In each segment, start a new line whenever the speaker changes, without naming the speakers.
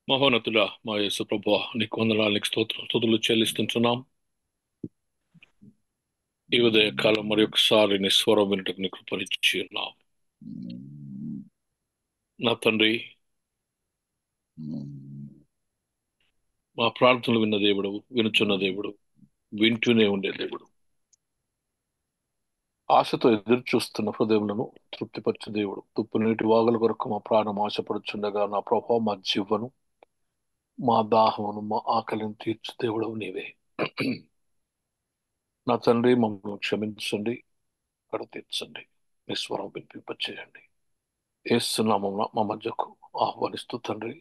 మహోన్నతుడా మా యేసు ప్రభువా, నీకు వందనాలు, నీకు స్తుతులు చెల్లిస్తుంటున్నాం. ఈ ఉదయ కాలం మరి ఒకసారి నీ స్వరం వినటకు నీకు కృపనిచ్చి ఉన్నాం. నా తండ్రి, మా ప్రార్థనలు విన్న దేవుడు, వినుచున్న దేవుడు, వింటూనే ఉండే దేవుడు, ఆశతో ఎదురు చూస్తున్న హృదయములను తృప్తిపరచు దేవుడు, తుప్పు నీటి వాగుల కొరకు మా ప్రాణం ఆశపడుచుండగా నా ప్రభావ మా జీవను, మా దాహమును, మా ఆకలిని తీర్చు దేవుడు నీవే. నా తండ్రి, మమ్మల్ని క్షమించండి, కడ తీర్చండి, నీ స్వరం వినిపింపచేయండి. ఏసునామమున మా మధ్యకు ఆహ్వానిస్తూ తండ్రి,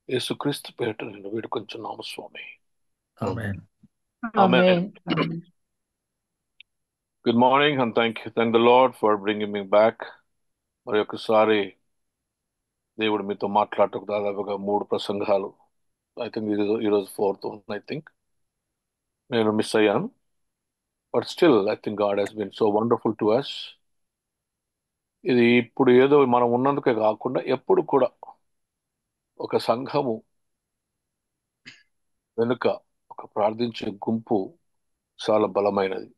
యేసుక్రీస్తు పేరిట నేను వేడుకొంచున్నాము స్వామి.
Amen.
Amen.
Amen. Amen.
Good morning and thank the lord for bringing me back. మరి ఒకసారి దేవుడు మీతో మాట్లాడటకు దాదాపుగా 3 ప్రసంగాలు, ఐ థింక్ ఈరోజు 4th ఐ థింక్ నేను మిస్ అయ్యాను. But still I think God he's been so wonderful to us. ఇది ఇప్పుడు ఏదో మనం ఉన్నందుకే కాకుండా ఎప్పుడు కూడా ఒక సంఘము వెనుక ఒక ప్రార్థించే గుంపు చాలా బలమైనది.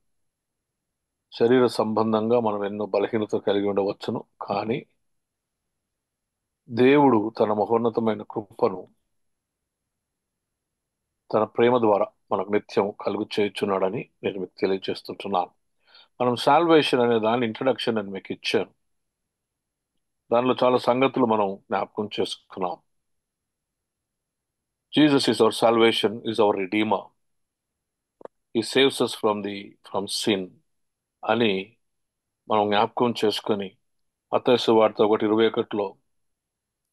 శరీర సంబంధంగా మనం ఎన్నో బలహీనత కలిగి ఉండవచ్చును, కానీ దేవుడు తన మహోన్నతమైన కృపను తన ప్రేమ ద్వారా మనకు నిత్యం కలుగు చేయుచున్నాడని నేను మీకు తెలియజేస్తుంటున్నాను. మనం సాల్వేషన్ అనే దాని ఇంట్రడక్షన్ అని మీకు ఇచ్చాను. దానిలో చాలా సంగతులు మనం జ్ఞాపకం చేసుకున్నాం. Jesus is our salvation, is our redeemer. ఈ సేవ్స్ అస్ ఫ్రమ్ సిన్ అని మనం జ్ఞాపకం చేసుకొని, మత్తయి సువార్త 1:21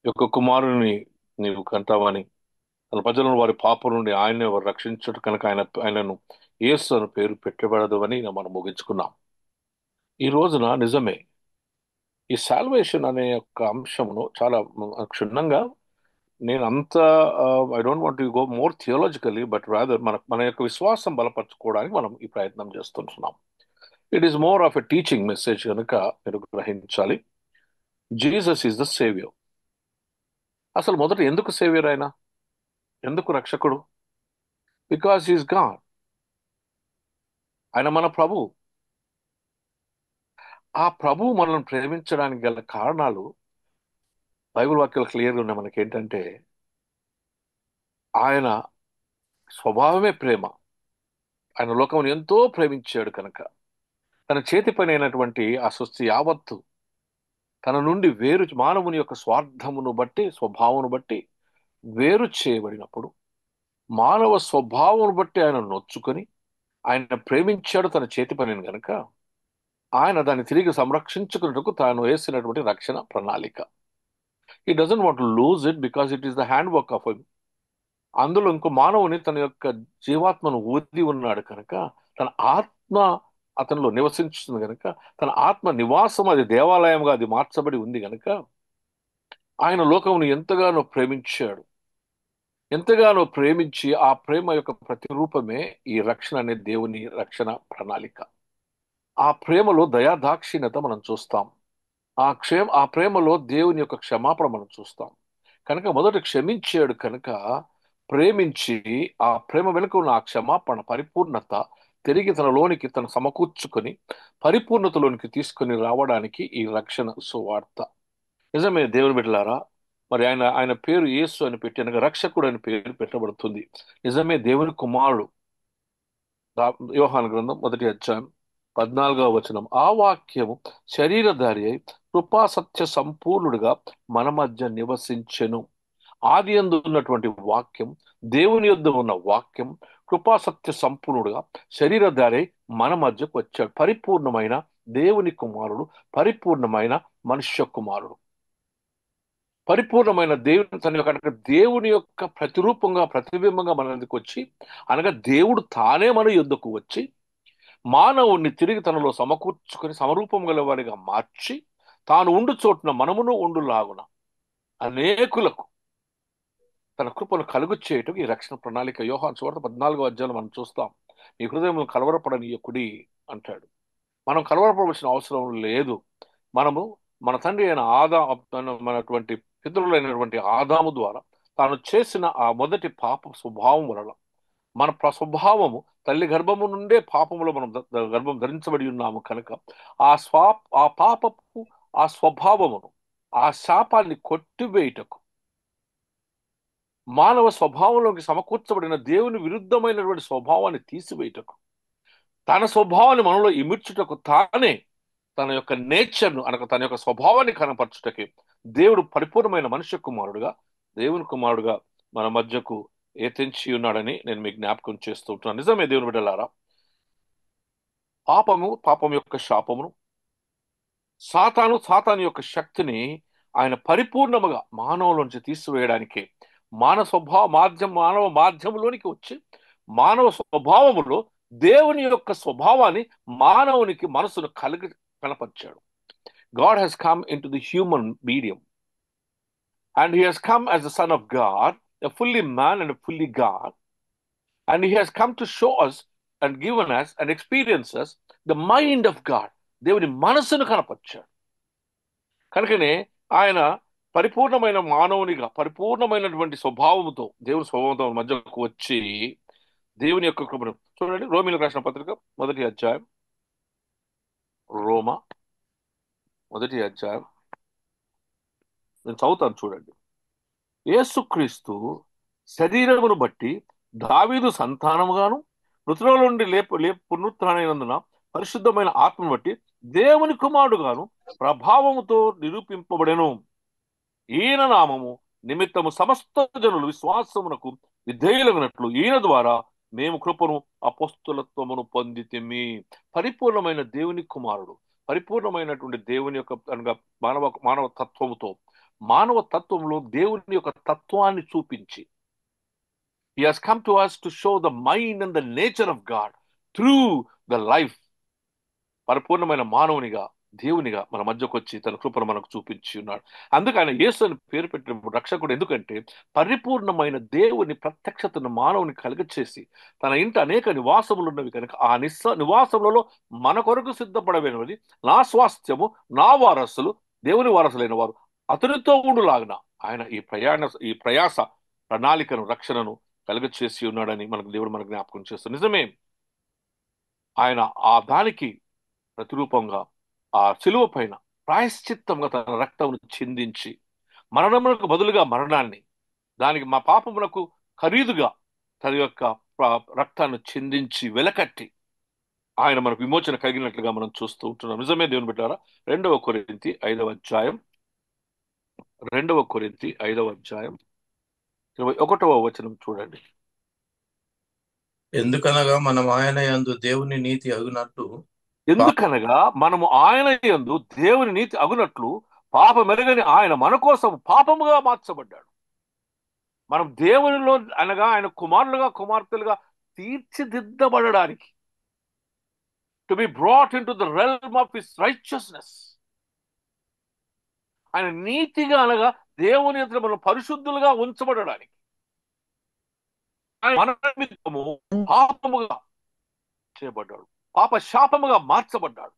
యొక్క కుమారుని నీవు కంటావని, తన ప్రజలను వారి పాపం నుండి ఆయనే వారు రక్షించడు కనుక ఆయనను యేసు అని పేరు పెట్టబడదు అని మనం ముగించుకున్నాం. ఈ రోజున నిజమే ఈ సాల్వేషన్ అనే యొక్క అంశమును చాలా క్షుణ్ణంగా నేను అంత I don't want to go more theologically, but rather మన యొక్క విశ్వాసం బలపరచుకోవడానికి మనం ఈ ప్రయత్నం చేస్తుంటున్నాం. It is more of a teaching message కనుక మీరు గ్రహించాలి. Jesus is the saviour. అసలు మొదట ఎందుకు సేవియర్ ఆయన, ఎందుకు రక్షకుడు? Because is God. ఆయన మన ప్రభు. ఆ ప్రభు మనల్ని ప్రేమించడానికి గల కారణాలు బైబిల్ వాక్యాలు క్లియర్గా ఉన్నాయి. మనకి ఏంటంటే ఆయన స్వభావమే ప్రేమ. ఆయన లోకమును ఎంతో ప్రేమించాడు కనుక తన చేతి పని అయినటువంటి ఆ సృష్టి యావత్తు తన నుండి వేరు, మానవుని యొక్క స్వార్థమును బట్టి, స్వభావమును బట్టి వేరు చేయబడినప్పుడు మానవ స్వభావమును బట్టి ఆయన నొచ్చుకొని ఆయన ప్రేమించాడు తన చేతి పనిని గనుక ఆయన దాన్ని తిరిగి సంరక్షించుకున్నట్టుకు తాను వేసినటువంటి రక్షణ ప్రణాళిక. ఈ doesn't want to lose it because it is the hand work of him. అందులో ఇంకో మానవుని తన యొక్క జీవాత్మను ఊది ఉన్నాడు కనుక తన ఆత్మ అతనిలో నివసించుతుంది కనుక తన ఆత్మ నివాసం అది దేవాలయంగా అది మార్చబడి ఉంది కనుక ఆయన లోకమును ఎంతగానో ప్రేమించాడు. ఎంతగానో ప్రేమించి ఆ ప్రేమ యొక్క ప్రతిరూపమే ఈ రక్షణ అనే దేవుని రక్షణ ప్రణాళిక. ఆ ప్రేమలో దయాదాక్షిణ్యత మనం చూస్తాం. ఆ ప్రేమలో దేవుని యొక్క క్షమాపణ మనం చూస్తాం. కనుక మొదట క్షమించాడు కనుక ప్రేమించి ఆ ప్రేమ వెనుక ఉన్న ఆ క్షమాపణ పరిపూర్ణత తిరిగి తనలోనికి తను సమకూర్చుకొని పరిపూర్ణతలోనికి తీసుకొని రావడానికి ఈ రక్షణ సువార్త. నిజమే దేవుని బిడ్డలారా, మరి ఆయన పేరు యేసు అని పెట్టి అనగా రక్షకుడు అని పేరు పెట్టబడుతుంది. నిజమే దేవుని కుమారుడు. యోహాను గ్రంథం 1వ అధ్యాయం 14వ వచనం, ఆ వాక్యము శరీరధారి అయి కృపాసత్య సంపూర్ణుడుగా మన మధ్య నివసించెను. ఆది యందు ఉన్నటువంటి వాక్యం, దేవుని యొద్ద ఉన్న వాక్యం కృపాసత్య సంపూర్ణుడుగా శరీరధారి అయి మన మధ్యకు వచ్చాడు. పరిపూర్ణమైన దేవుని కుమారుడు, పరిపూర్ణమైన మనుష్య కుమారుడు. పరిపూర్ణమైన దేవుని తన యొక్క దేవుని యొక్క ప్రతిరూపంగా ప్రతిబింబంగా మన దగ్గరికి వచ్చి, అనగా దేవుడు తానే మన యుద్ధకు వచ్చి మానవుణ్ణి తిరిగి తనలో సమకూర్చుకొని సమరూపం గల వారిగా మార్చి తాను ఉండు చోటున మనమును ఉండులాగున అనేకులకు తన కృపను కలుగు చేయటం ఈ రక్షణ ప్రణాళిక. యోహాను సువార్త 14వ అధ్యాయంలో మనం చూస్తాం. మీ హృదయంలో కలవరపడనీయకుడి అంటాడు. మనం కలవరపడవలసిన అవసరం లేదు. మనము మన తండ్రి అయిన మనటువంటి పితరులైనటువంటి ఆదాము ద్వారా తాను చేసిన ఆ మొదటి పాప స్వభావం వలన మన స్వభావము తల్లి గర్భము నుండే పాపములో మనం గర్భం ధరించబడి ఉన్నాము కనుక ఆ పాపపు ఆ స్వభావమును ఆ శాపాన్ని కొట్టివేయుటకు మానవ స్వభావంలోకి సమకూర్చబడిన దేవుని విరుద్ధమైనటువంటి స్వభావాన్ని తీసివేయుటకు తన స్వభావాన్ని మనలో ఇమిడ్చుటకు తానే తన యొక్క నేచర్ను అనగా తన యొక్క స్వభావాన్ని కనపరచుటకి దేవుడు పరిపూర్ణమైన మనుష్య కుమారుడుగా దేవుని కుమారుడుగా మన మధ్యకు తెంచి ఉన్నాడని నేను మీకు జ్ఞాపకం చేస్తూ ఉంటున్నాను. నిజమే దేవుని బిడ్డలారా, పాపం యొక్క శాపమును సాతాను యొక్క శక్తిని ఆయన పరిపూర్ణముగా మానవులోంచి తీసివేయడానికి మానవ మాధ్యమంలోనికి వచ్చి మానవ స్వభావములో దేవుని యొక్క స్వభావాన్ని మానవునికి మనసును కనపరిచాడు. God has come into the human medium and he has come as the Son of God, a fully man and a fully God, and he has come to show us and given us and experience us the mind of God. దేవుని మనసును కనపరిచాడు. కనుకనే ఆయన పరిపూర్ణమైన మానవునిగా పరిపూర్ణమైనటువంటి స్వభావంతో దేవుని స్వభావంతో మధ్యకు వచ్చి దేవుని యొక్క కృపను చూడండి. రోమీయులకు రాసిన పత్రిక మొదటి అధ్యాయం, రోమా మొదటి అధ్యాయం నేను చదువుతాను చూడండి. యేసుక్రీస్తు శరీరమును బట్టి దావీదు సంతానముగాను మృతుల నుండి పునరుత్థానమైనందున పరిశుద్ధమైన ఆత్మను బట్టి దేవుని కుమారుడుగాను ప్రభావముతో నిరూపింపబడెను. ఈయన నామము నిమిత్తము సమస్త జనులు విశ్వాసమునకు విధేయులగినట్లు ఈయన ద్వారా మేము కృపను అపోస్తులత్వమును పొందితిమి. పరిపూర్ణమైన దేవుని కుమారుడు పరిపూర్ణమైనటువంటి దేవుని యొక్క అనగా మానవ తత్వంలో దేవుని యొక్క తత్వాన్ని చూపించి he has come to us to show the mind and the nature of God through the life. పరిపూర్ణమైన మానవునిగా దేవునిగా మన మధ్యకు వచ్చి తన కృపను మనకు చూపించి ఉన్నాడు. అందుకు ఆయన యేసు అని పేరు పెట్టిన రక్షకుడు. ఎందుకంటే పరిపూర్ణమైన దేవుని ప్రత్యక్షతను మానవుని కలుగచేసి తన ఇంట అనేక నివాసములు ఉన్నవి కనుక ఆ నివాసములలో మన కొరకు సిద్ధపడవేనది నా స్వాస్థ్యము నా వారసులు దేవుని వారసులైన వారు అతనితో ఉండులాగిన ఆయన ఈ ప్రయాస ప్రణాళికను రక్షణను కలుగచేసి ఉన్నాడని దేవుడు మనకు జ్ఞాపకం చేస్తాడు. నిజమే, ఆయన ఆ దానికి ప్రతిరూపంగా ఆ శిలువ పైన ప్రాయశ్చిత్తంగా తన రక్తమును చిందించి మరణములకు బదులుగా మరణాన్ని, దానికి మా పాపములకు ఖరీదుగా తన యొక్క రక్తాన్ని చిందించి వెలకట్టి ఆయన మనకు విమోచన కలిగినట్లుగా మనం చూస్తూ ఉంటున్నాం. నిజమే దేవుని బిడ్డారా, 2 కొరింథీ 5వ అధ్యాయం 21వ వచనం చూడండి.
ఎందుకనగా మనము ఆయన యందు దేవుని నీతి అగునట్లు
పాపమెరుగని ఆయన మన కోసం పాపముగా మార్చబడ్డాడు. మనం దేవునిలో అనగా ఆయన కుమారులుగా కుమార్తెలుగా తీర్చిదిద్దబడడానికి, to be brought into the realm of his righteousness. ఆయన నీతిగా అనగా దేవుని ఎదుట మనం పరిశుద్ధులుగా ఉంచబడడానికి మన నిమిత్తము పాపముగా చేయబడ్డాడు, పాప శాపముగా మార్చబడ్డాడు.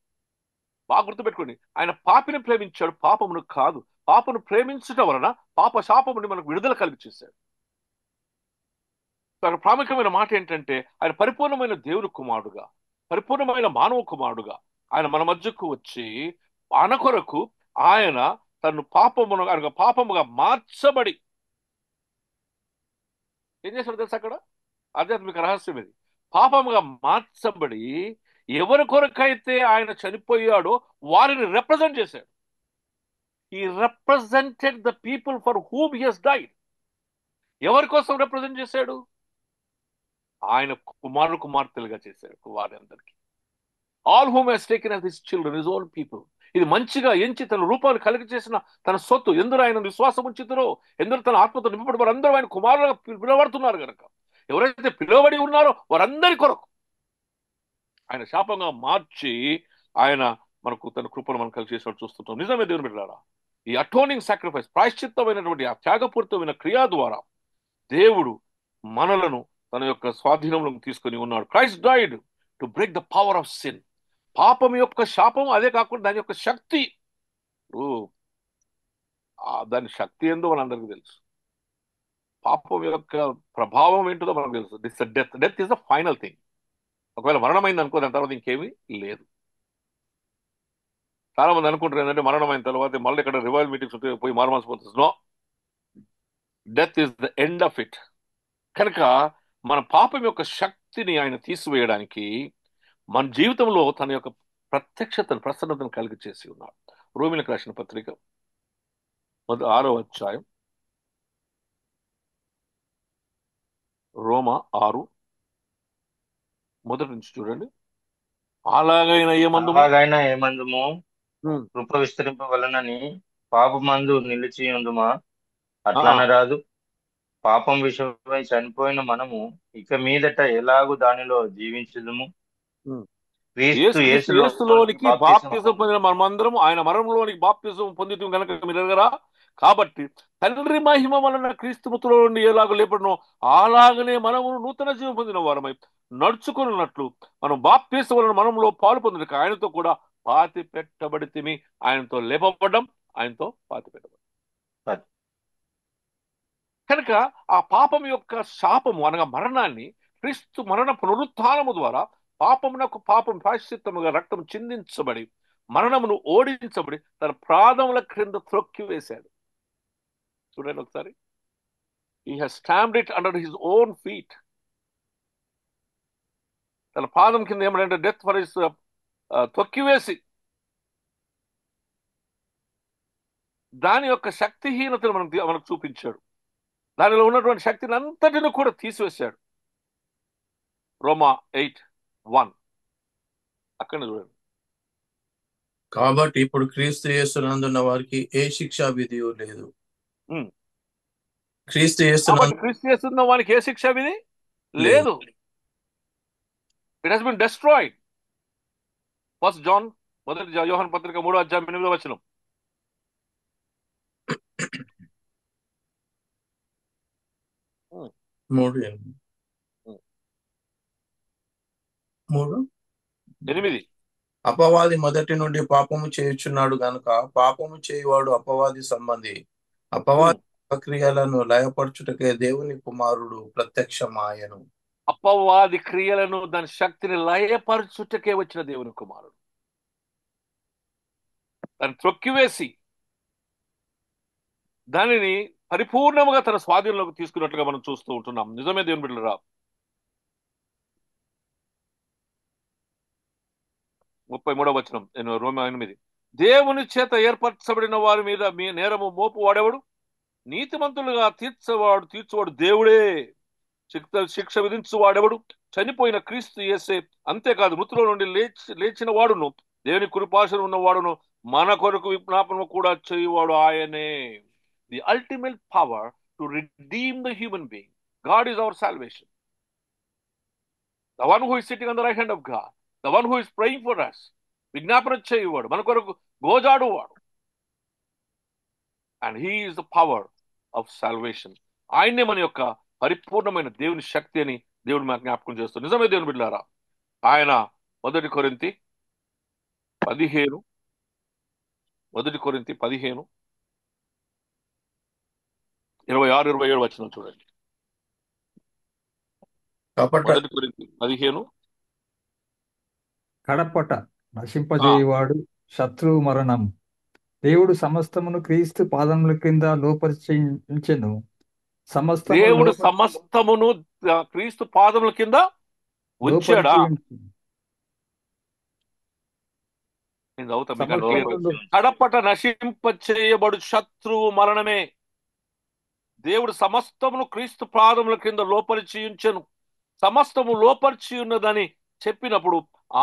బాగా గుర్తుపెట్టుకోండి, ఆయన పాపిని ప్రేమించాడు, పాపమును కాదు. పాపను ప్రేమించడం వలన పాప శాపముని మనకు విడుదల కలిగి చేశాడు. ప్రాముఖ్యమైన మాట ఏంటంటే ఆయన పరిపూర్ణమైన దేవుని కుమారుడుగా పరిపూర్ణమైన మానవ కుమారుడుగా ఆయన మన మధ్యకు వచ్చి మన కొరకు ఆయన తను పాపముగా మార్చబడి ఏం చేశాడు తెలుసా? అక్కడ ఆధ్యాత్మిక రహస్యం ఇది. పాపముగా మార్చబడి ఎవరి కొరకైతే ఆయన చనిపోయాడో వారిని రిప్రజెంట్ చేశాడు. He represented the people for whom he has died. ఎవరి కోసం రిప్రజెంట్ చేశాడు? ఆయన కుమార్తెలుగా చేశాడు వారందరికీ. All whom has taken as his children, his own people. ఇది మంచిగా ఎంచి తన రూపాన్ని కలిగి చేసిన తన సొత్తు. ఎందరూ ఆయన విశ్వాసం ఉంచుతారో, ఎందరూ తన ఆత్మతో నింపబడి వారందరూ ఆయన కుమారులుగా పిలువబడుతున్నారు కనుక, ఎవరైతే పిలువబడి ఉన్నారో వారందరి కొరకు ఆయన శాపంగా మార్చి ఆయన మనకు తన కృపను మనం కలిసి చేసినట్టు చూస్తుంటాం. నిజమే దేవుని బిడ్డలారా, ఈ అటోనింగ్ సాక్రిఫైస్ ప్రాయశ్చిత్తమైనటువంటి ఆ త్యాగపూరితమైన క్రియ ద్వారా దేవుడు మనలను తన యొక్క స్వాధీనంలో తీసుకొని ఉన్నాడు. Christ died to break the power of sin. పాపం యొక్క శాపం, అదే కాకుండా దాని యొక్క శక్తి, దాని శక్తి ఏందో మనందరికీ తెలుసు. పాపం యొక్క ప్రభావం ఏంటో మనకు తెలుసు. This death is the final thing. ఒకవేళ మరణమైంది అనుకో, దాని తర్వాత ఇంకేమీ లేదు. చాలా మంది అనుకుంటారు ఏంటంటే మరణం అయిన తర్వాత మళ్ళీ ఇక్కడ రివైవల్ మీటింగ్స్ ఉంటే పోయి మారమాల్సి పోతుంది. No, death is the end of it. కనుక మన పాపం యొక్క శక్తిని ఆయన తీసివేయడానికి మన జీవితంలో తన యొక్క ప్రత్యక్షతను, ప్రసన్నతను కలిగి చేసి ఉన్నాడు. రోమిలకు రాసిన పత్రిక 6వ అధ్యాయం, రోమా 6 మొదటి నుంచి చూడండి. అలాగైనా ఏమందుము,
అలాగైనా ఏమందుము,
ఉమ్,
కృప విస్తరింపవలనని పాపమందు నిలిచి ఉందుమా?
ఆ,
అట్లనరాదు. పాపం విషయమై చనిపోయిన మనము ఇక మీదట ఎలాగు దానిలో జీవించుదుము?
ఉమ్.
క్రీస్తు
యేసుక్రీస్తు
యేసులోనికి
యేసులోనికి
బాప్తిసం
బాప్తిజం పొందిన మనమందరం ఆయన మరణంలోనికి బాప్తిజం పొందితం కనుక మీరు ఎరగరా. కాబట్టి తండ్రి మహిమ వలన క్రీస్తు మృతుల నుండి ఎలాగ లేపడనో అలాగనే మనము నూతన జీవం పొందిన వారమై నడుచుకున్నట్లు మనం బాప్తిజం వలన మనంలో పాలు పొందిన ఆయనతో కూడా పాతి పెట్టబడితిమి. ఆయనతో లేపబడ్డం, ఆయనతో పాతి పెట్టబడ్డం. కనుక ఆ పాపం యొక్క శాపము అనగా మరణాన్ని క్రీస్తు మరణ పునరుత్థానము ద్వారా పాపమునకు పాపం ప్రాయశ్చిత్తముగా రక్తం చిందించబడి మరణమును ఓడించబడి తన పాదముల క్రింద త్రొక్కి వేశాడు. చూడండి ఒకసారి. He has stamped it under his own feet. తన పాదం కింద ఏమంటే డెత్ ఫర్ హిస్ తొక్కివేసి దాని యొక్క శక్తిహీనతను మనకు చూపించాడు. దానిలో ఉన్నటువంటి శక్తిని అంతటిని కూడా తీసివేశాడు. రోమా 8:1 అక్కడ చూడండి.
కాబట్టి ఇప్పుడు క్రీస్తు యేసునందున్న వారికి ఏ శిక్షా విధియు లేదు.
ఉమ్.
క్రీస్తు
కాబట్టి
యేసునందు
క్రీస్తు చేస్తున్న వానికి ఏ శిక్ష విధి లేదు. It has been destroyed. First John, మొదటి యోహాను పత్రిక 3వ అధ్యాయం 8వ వచనం. ఉమ్,
3:8.
ఉమ్.
3.
8.
అపవాది మొదటి నుండి పాపము చేయుచున్నాడు గనుక పాపము చేయువాడు అపవాది సంబంధి. అపవాది ప్రక్రియలను లయపరచుటకే దేవుని కుమారుడు ప్రత్యక్షమాయను.
అపవాది క్రియలను, దాని శక్తిని లయపరచుటకే వచ్చిన దేవుని కుమారుడు. దాన్ని త్రొక్కివేసి దానిని పరిపూర్ణముగా తన స్వాధీనంలోకి తీసుకున్నట్లుగా మనం చూస్తూ ఉంటున్నాం. నిజమే దేవుని బిడ్డలారా. 33వ వచనం, రోమా 8. దేవుని చేత ఏర్పరచబడిన వారి మీద మీ నేరము మోపు వాడేవాడు, నీతిమంతులుగా తీర్చువాడు దేవుడే. శిక్ష విధించు వాడెవడు? చనిపోయిన క్రీస్తు యేసే. అంతేకాదు, మృతుల నుండి లేచిన వాడును, దేవుని కృపాశను ఉన్నవాడును, మన కొరకు విజ్ఞాపనము కూడా చేయువాడు ఆయనే. The ultimate power to redeem the human being. God is our salvation. The one who is sitting on the right hand of God, the one who is praying for us, విజ్ఞాపన చేయువాడు, మన కొరకు గోజాడువాడు. And he is the power of salvation. ఆయన్నే మన యొక్క పరిపూర్ణమైన దేవుని శక్తి అని దేవుడు మాకు జ్ఞాపకం చేస్తాడు. నిజమే దేవుని బిడ్డలారా. ఆయన 1 కొరింథీ 15, 26-27 వచనం చూడండి.
కపట
1 కొరింథీ 15.
కడపట నశింపజేయువాడు శత్రువు మరణం. దేవుడు సమస్తమును క్రీస్తు పాదముల కింద లోపరిచించెను.
దేవుడు సమస్తమును క్రీస్తు పాదముల కింద ఉంచాడా? నేను చదువుతా మీకు క్లియర్గా. కడపట నశింపచేయబడు శత్రువు మరణమే. దేవుడు సమస్తమును క్రీస్తు పాదముల కింద లోపరిచి ఉంచెను. సమస్తము లోపరిచి ఉన్నదని చెప్పినప్పుడు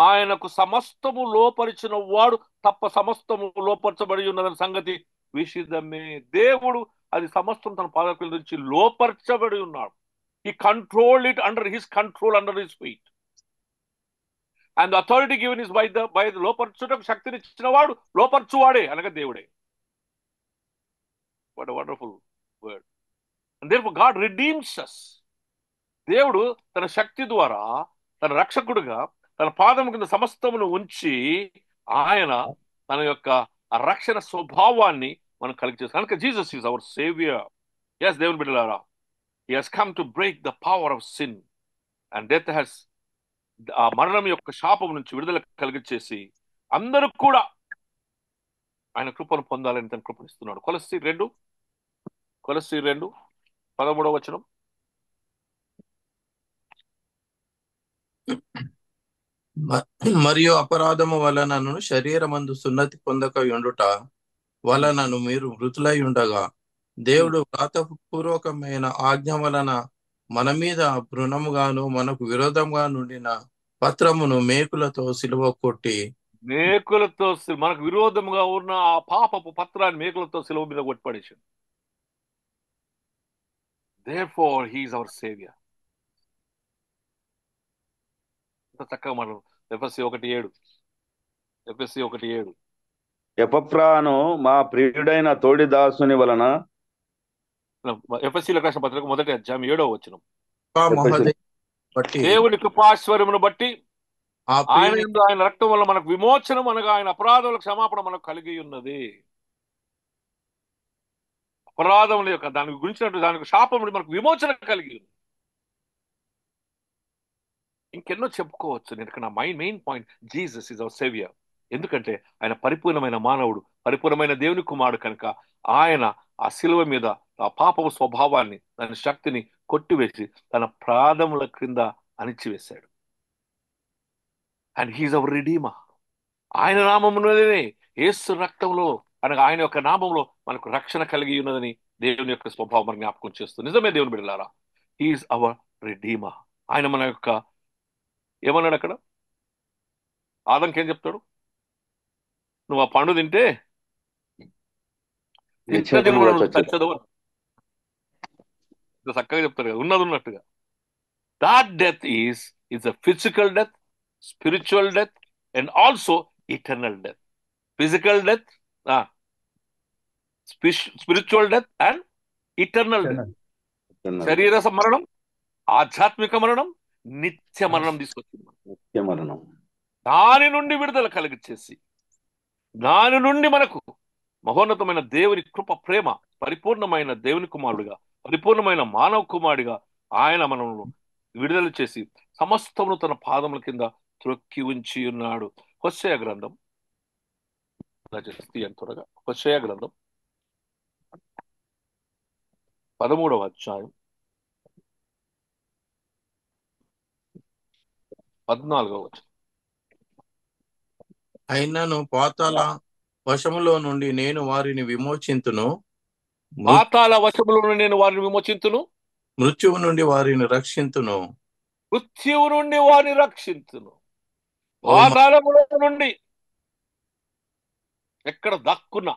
ఆయనకు సమస్తము లోపరిచిన వాడు తప్ప సమస్తము లోపరచబడి ఉన్నదని సంగతి విషిదమే. దేవుడు అది సమస్తం తన పాదకుల నుంచి లోపరచబడి ఉన్నాడు. He controlled it under his control, under his feet. And authority given is by the లోపరచుటకు శక్తిని ఇచ్చిన వాడు లోపరచువాడే, అనగా దేవుడే. What a wonderful word. And therefore God redeems us. దేవుడు తన శక్తి ద్వారా, తన రక్షకుడుగా తన పాదం కింద సమస్తమును ఉంచి ఆయన తన యొక్క రక్షణ స్వభావాన్ని మనం కలిగి చేస్తాం. కనుక Jesus is our saviour. Yes దేవుని బిడ్డలారా, He has come to break the power of sin and death has ఆ మరణం యొక్క శాపం నుంచి విడుదల కలిగించేసి అందరూ కూడా ఆయన కృపను పొందాలని తన కృపనిస్తున్నాడు. కొలస్సీ 2:13
మరియు అపరాధము వలనను శరీరమందు సున్నతి పొందక ఉండుట వలనను మీరు మృతులై ఉండగా దేవుడు వ్రాతపూర్వకమైన ఆజ్ఞ వలన మన మీద రుణముగాను మనకు విరోధంగా నుండిన పత్రమును మేకులతో సిలువ కొట్టి
మనకు విరోధముగా ఉన్న ఆ పాపపు పత్రాన్ని మేకులతో సిలువ మీద కొట్టిపడేశాడు. Therefore he is our savior. చక్కగా మనం ఎఫెసీ 1:7
ఎపఫ్రాను మా ప్రియుడైన తోడి దాసుని వలన
ఎఫెసీలకు రాసిన పత్రిక 1వ అధ్యాయం 7వ వచనం.
బట్టి
దేవుని కృపాశ్వర్యమును బట్టి
ఆ
ఆయన
ప్రియుని
యందు ఆయన రక్తం వల్ల మనకు విమోచనం అనగా ఆయన అపరాధముల క్షమాపణ మనకు కలిగి ఉన్నది. అపరాధముల యొక్క దానికి గురించినట్టు దానికి శాపం మనకు విమోచన కలిగి ఉంది. ఇంకెన్నో చెప్పుకోవచ్చు. నేను నా main point, Jesus is our saviour. ఎందుకంటే ఆయన పరిపూర్ణమైన మానవుడు, పరిపూర్ణమైన దేవుని కుమారుడు కనుక ఆయన ఆ శిలువ మీద ఆ పాపపు స్వభావాన్ని దాని శక్తిని కొట్టివేసి తన పాదముల క్రింద అణిచివేశాడు. And he is our redeemer. ఆయన నామములోనే, యేసు రక్తంలో అనగా ఆయన యొక్క నామంలో మనకు రక్షణ కలిగి ఉన్నదని దేవుని యొక్క స్వభావం మనం జ్ఞాపకం చేస్తుంది. నిజమే దేవుని బిడ్డలారా, హీఈస్ అవర్ రిడీమర్. ఆయన మన యొక్క ఏమన్నాడు అక్కడ? ఆదంకి ఏం చెప్తాడు? నువ్వు ఆ పండు తింటే చచ్చదు. చక్కగా చెప్తాడు కదా, ఉన్నది ఉన్నట్టుగా. That death is a physical death, spiritual death and also eternal death. Physical death, spiritual death and eternal death. శరీర మరణం, ఆధ్యాత్మిక మరణం, నిత్య మరణం తీసుకొచ్చింది. దాని నుండి విడుదల కలిగించేసి దాని నుండి మనకు మహోన్నతమైన దేవుని కృప, ప్రేమ, పరిపూర్ణమైన దేవుని కుమారుడిగా, పరిపూర్ణమైన మానవ కుమారుడిగా ఆయన మనల్ని విడుదల చేసి సమస్తమును తన పాదముల కింద త్రొక్కి ఉంచి ఉన్నాడు. హోషేయ గ్రంథం త్వరగా హోషేయ గ్రంథం 13వ అధ్యాయం 14వ వచనం.
అయినను పాతాళ వశములో నుండి నేను వారిని విమోచింతును,
పాతాళ వశములో నుండి నేను వారిని విమోచింతును,
మృత్యువు నుండి వారిని రక్షింతును.
మృత్యువు నుండి వారిని రక్షించును. పాతాళములో నుండి ఎక్కడ దక్కున్నా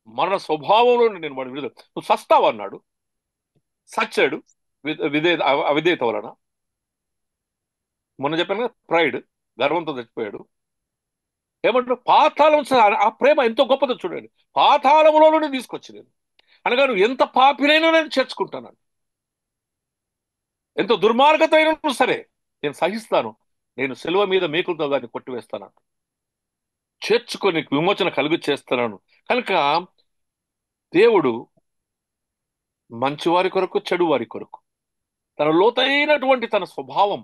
మరణ స్వభావంలో నుండి నేను వాడిని విడుదల. నువ్వు సస్తావు అన్నాడు, సచ్చాడు అవిధేయత వలన. మొన్న చెప్పాను కదా, ప్రైడ్, గర్వంతో చచ్చిపోయాడు. ఏమంటారు? పాతాళం. ఆ ప్రేమ ఎంతో గొప్పదో చూడండి. పాతాళములో నుండి తీసుకొచ్చి నేను అనగా నువ్వు ఎంత పాపినైనా నేను చేర్చుకుంటాను, ఎంతో దుర్మార్గత అయినా సరే నేను సహిస్తాను, నేను సిలువ మీద మేకులతో దాన్ని కొట్టివేస్తాను, చేర్చుకొని విమోచన కలిగి చేస్తున్నాను. కనుక దేవుడు మంచివారి కొరకు, చెడు వారి కొరకు తన లోతైనటువంటి తన స్వభావం,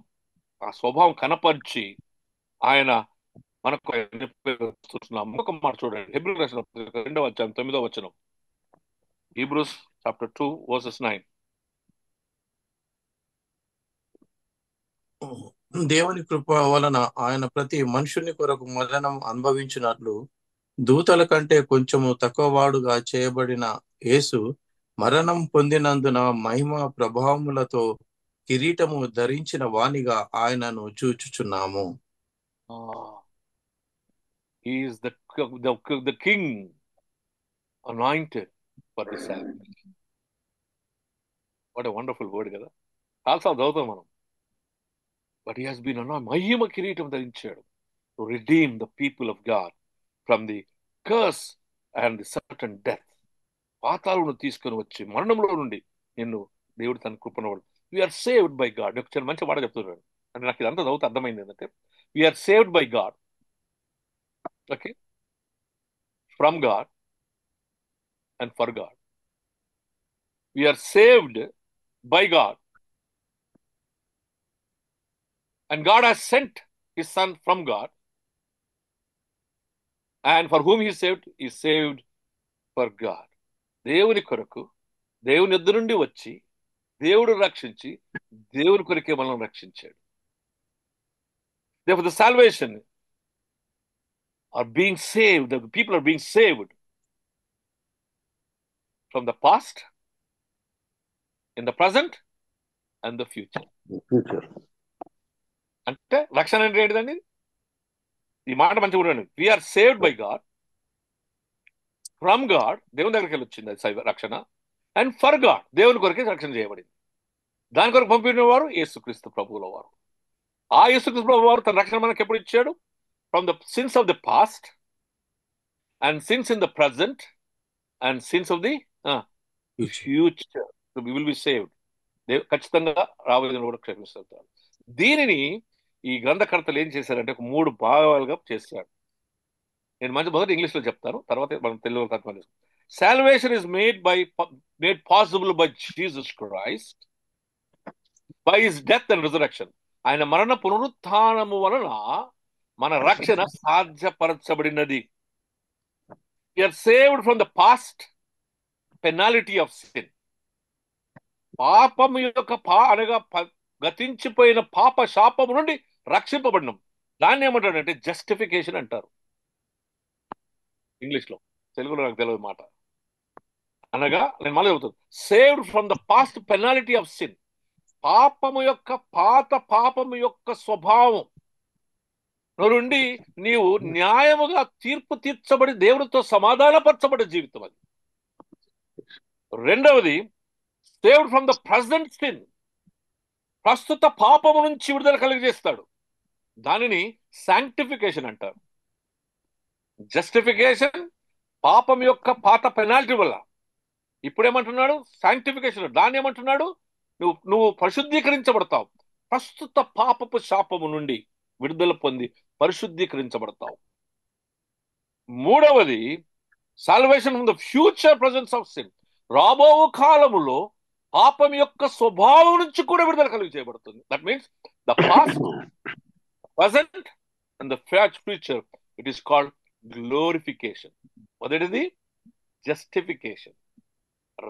ఆ స్వభావం కనపరిచి ఆయన మనకు ఒక మాట చూడండి. హెబ్రీ రాసిన 2వ అధ్యాయం 9వ వచనం. Hebrews chapter 2:9.
దేవుని కృప వలన ఆయన ప్రతి మనుషుని కొరకు మరణం అనుభవించినట్లు దూతల కంటే కొంచెము తక్కువవాడుగా చేయబడిన యేసు మరణం పొందినందున మహిమ ప్రభావములతో కిరీటము ధరించిన వానిగా ఆయనను చూచుచున్నాము.
He is the king anointed for the salvation. What a wonderful word కదా. చాలాసార్లు చదువుతాం మనం. But he has been anointed. మహిమ కిరీటం ధరించాడు to redeem the people of God from the curse and the certain death. పాతాళమును తీసుకొని వచ్చి మరణంలో నుండి నిన్ను దేవుడు తన కృపణవాడు. We are saved by God. ఒక మంచి మాట చెప్తున్నాడు. అంటే నాకు ఇదంతా చదివితే అర్థమైంది ఏంటంటే, we are saved by God, okay, from God and for God. We are saved by God. And God has sent his son from God. And for whom he saved for God. దేవుని కొరకు, దేవుని యొద్ద నుండి వచ్చి, దేవుడు రక్షించి, దేవుని కొరకే మనల్ని రక్షించాడు. Therefore, the salvation are being saved, the people are being saved from the past, in the present, and the future.
Future
అంటే రక్షణ అంటే ఏంటిదండి? ఈ మాట మంచిగా చూడండి. We are saved by God, from God, దేవుని దగ్గరికి వెళ్ళి వచ్చింది అది రక్షణ, అండ్ ఫర్ గాడ్, దేవుని కొరకే రక్షణ చేయబడింది. దాని కొరకు పంపిన వారు యేసుక్రీస్తు ప్రభువుల వారు. ఆ యేసుక్రీస్తు ప్రభు వారు తన రక్షణ మనకు ఎప్పుడు ఇచ్చాడు? From the sins of the past, and sins in the present, and sins of the future. We will be saved. ఖచ్చితంగా రాబోయే కూడా క్షమిస్తారు. దీనిని ఈ గ్రంథకర్తలు ఏం చేశారంటే ఒక 3 భాగాలుగా చేశాడు. నేను మొదటి ఇంగ్లీష్ లో చెప్తాను, తర్వాత మనం తెలుగులో తర్జుమా చేసుకుందాం. Salvation is made possible by Jesus Christ by his death and resurrection. ఆయన మరణ పునరుత్థానము వలన మన రక్షణ సాధ్యపరచబడినది. We are saved from the past penalty of sin. పాపము యొక్క అనగా గతించిపోయిన పాప శాపము నుండి రక్షింపబడినాం. దాన్ని ఏమంటాడంటే జస్టిఫికేషన్ అంటారు ఇంగ్లీష్ లో. తెలుగులో నాకు తెలియదు మాట. అనగా నేను మళ్ళీ చెబుతాను, saved from the past penalty of sin. పాపము యొక్క పాపము యొక్క స్వభావం నుండి నీవు న్యాయముగా తీర్పు తీర్చబడి దేవుడితో సమాధానపరచబడే జీవితం అది. రెండవది, saved from the present sin. ప్రస్తుత పాపము నుంచి విడుదల కలిగజేస్తాడు. దానిని శాంక్టిఫికేషన్ అంటారు. జస్టిఫికేషన్ పాపం యొక్క పాత పెనాల్టీ వల్ల. ఇప్పుడేమంటున్నాడు? శాంక్టిఫికేషన్. దాన్ని ఏమంటున్నాడు? నువ్వు పరిశుద్ధీకరించబడతావు. ప్రస్తుత పాపపు శాపము నుండి విడుదల పొంది పరిశుద్ధీకరించబడతావు. మూడవది, salvation from the future presence of sin. రాబో కాలములో పాపం యొక్క స్వభావం నుంచి కూడా విడుదల కలిగి చేయబడుతుంది. That means the past, present and the future. It is called glorification. మొదటిది జస్టిఫికేషన్,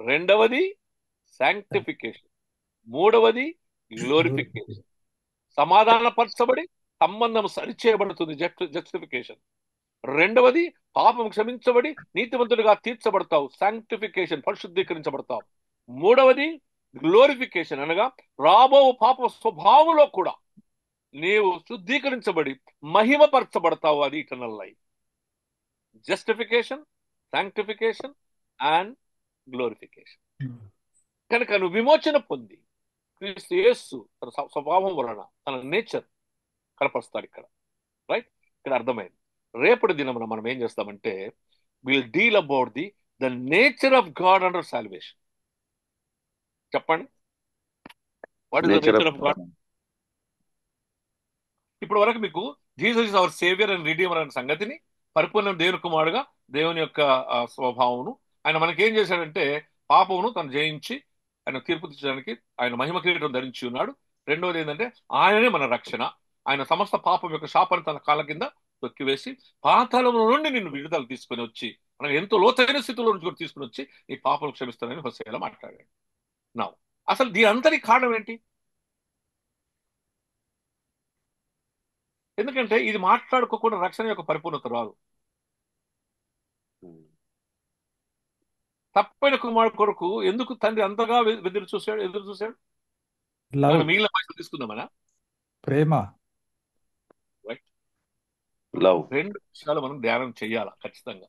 రెండవది శాంక్టిఫికేషన్, మూడవది గ్లోరిఫికేషన్. సమాధానపరచబడి సంబంధం సరిచేయబడుతుంది జస్టిఫికేషన్. రెండవది, పాపం క్షమించబడి నీతివంతుడిగా తీర్చబడతావు, శాంక్టిఫికేషన్, పరిశుద్ధీకరించబడతావు. మూడవది గ్లోరిఫికేషన్, అనగా రాబో పాప స్వభావంలో కూడా నీవు శుద్ధీకరించబడి మహిమపరచబడతావు. అది eternal life. Justification, sanctification and glorification. కనుక నువ్వు విమోచన పొంది క్రీస్తు యేసు తన స్వభావం వలన తన నేచర్ కనపరుస్తాడు ఇక్కడ. రైట్? ఇక్కడ అర్థమైంది. రేపటి దినమున మనం ఏం చేస్తామంటే will deal about the nature of God under salvation. చెప్పండి, what is the nature of God? ఇప్పటి వరకు మీకు Jesus is our saviour and redeemer అనే సంగతిని, పరిపూర్ణ దేవుని కుమారుడుగా దేవుని యొక్క స్వభావమును, ఆయన మనకేం చేశాడంటే పాపమును తను జయించి ఆయన తీర్పు తీర్చడానికి ఆయన మహిమ కిరీటం ధరించి ఉన్నాడు. రెండవది ఏంటంటే ఆయననే మన రక్షణ. ఆయన సమస్త పాపం యొక్క శాపాన్ని తన కాళ్ళ కింద తొక్కివేసి పాతాళంలో నుండి నిన్ను విడుదల తీసుకుని వచ్చి, మనకు ఎంతో లోతైన స్థితిలో నుంచి కూడా తీసుకుని వచ్చి నీ పాపలు క్షమిస్తానని హోసేయలో మాట్లాడాడు. నా అసలు దీని అంతటి కారణం ఏంటి? ఎందుకంటే ఇది మాట్లాడుకోకుండా రక్షణ యొక్క పరిపూర్ణత రాదు. తప్పైన కుమారుడు కొరకు ఎందుకు తండ్రి అంతగా ఎదురు చూశాడు? మిగిలిన పైసలు తీసుకుందామనా?
ప్రేమ.
రెండు విషయాలు మనం ధ్యానం చేయాలా ఖచ్చితంగా.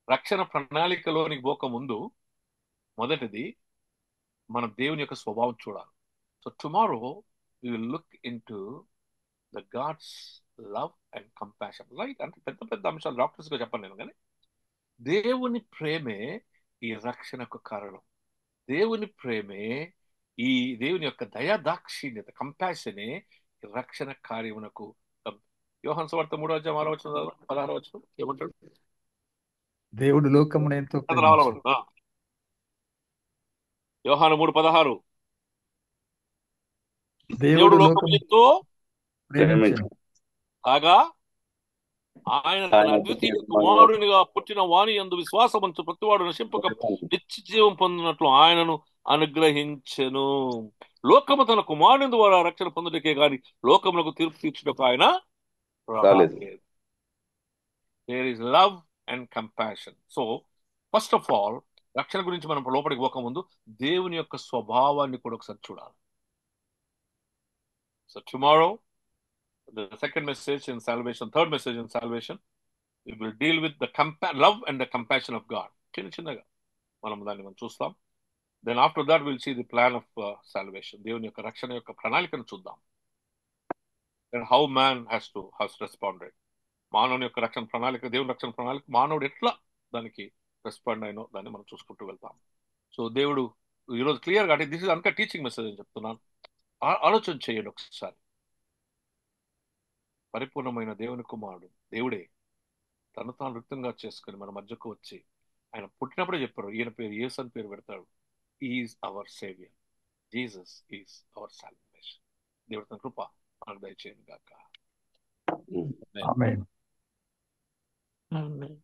రక్షణ ప్రణాళికలోనికి పోక ముందు మొదటిది మనం దేవుని యొక్క స్వభావం చూడాలి. So tomorrow we will look into the God's love and compassion. Right? అంటే పెద్ద పెద్ద అంశాలు డాక్టర్స్ గా చెప్పను నేను, కానీ దేవుని ప్రేమే ఈ రక్షణకు కారణం. దేవుని ప్రేమే, ఈ దేవుని యొక్క దయాదాక్షిణ్యత, కంపాషనే రక్షణ కార్యమునకు. యోహాను సువార్త 3:6 ఏమంటాడు?
దేవుడు లోకమును ఎంతో
యోహాను 3:16. దేవుడు
దేవుడు
లోకం
లోకము
ఎంతో
ప్రేమించెను.
కాగా ఆయన తన
ఆయన
అద్వితీయ కుమారునిగా పుట్టిన వాని యందు విశ్వాసమంచు ప్రతివాడు నశింపక నిత్య జీవం పొందినట్లు ఆయనను అనుగ్రహించెను. లోకము తన కుమారుని ద్వారా రక్షణ పొందుటకే గాని లోకములకు తీర్పు తీర్చుటకు ఆయన
రాలేదు.
రాలేదు. There is love and compassion. So first of all రక్షణ గురించి మనం లోపలికి పోకముందు దేవుని యొక్క స్వభావాన్ని కూడా ఒకసారి చూడాలి. So tomorrow the second message in salvation, third message in salvation, we will deal with the love and the compassion of God. చిన్నగా మనం చూస్తాం. Then after that we'll see the plan of salvation. దేవుని యొక్క రక్షణ యొక్క ప్రణాళికను చూద్దాం. And how man has responded. మానవుని యొక్క రక్షణ ప్రణాళిక, దేవుని రక్షణ ప్రణాళిక మానవుడు ఎట్లా దానికి రెస్పాండ్ అయినో దాన్ని మనం చూసుకుంటూ వెళ్తాం. సో దేవుడు ఈరోజు క్లియర్గా, అంటే దిస్ ఇస్ అంతా టీచింగ్ మెసేజ్ అని చెప్తున్నాను. ఆలోచన చేయండి ఒకసారి. పరిపూర్ణమైన దేవుని కుమారుడు దేవుడే తను తాను వృత్తంగా చేసుకుని మన మధ్యకు వచ్చి, ఆయన పుట్టినప్పుడే చెప్పారు ఈయన పేరు యేసు అని పేరు పెడతాడు. Is our saviour, Jesus is our salvation. దేవుడి తన కృప మనకు దయచేయను గాక.
ఆమేన్.
ఆమేన్.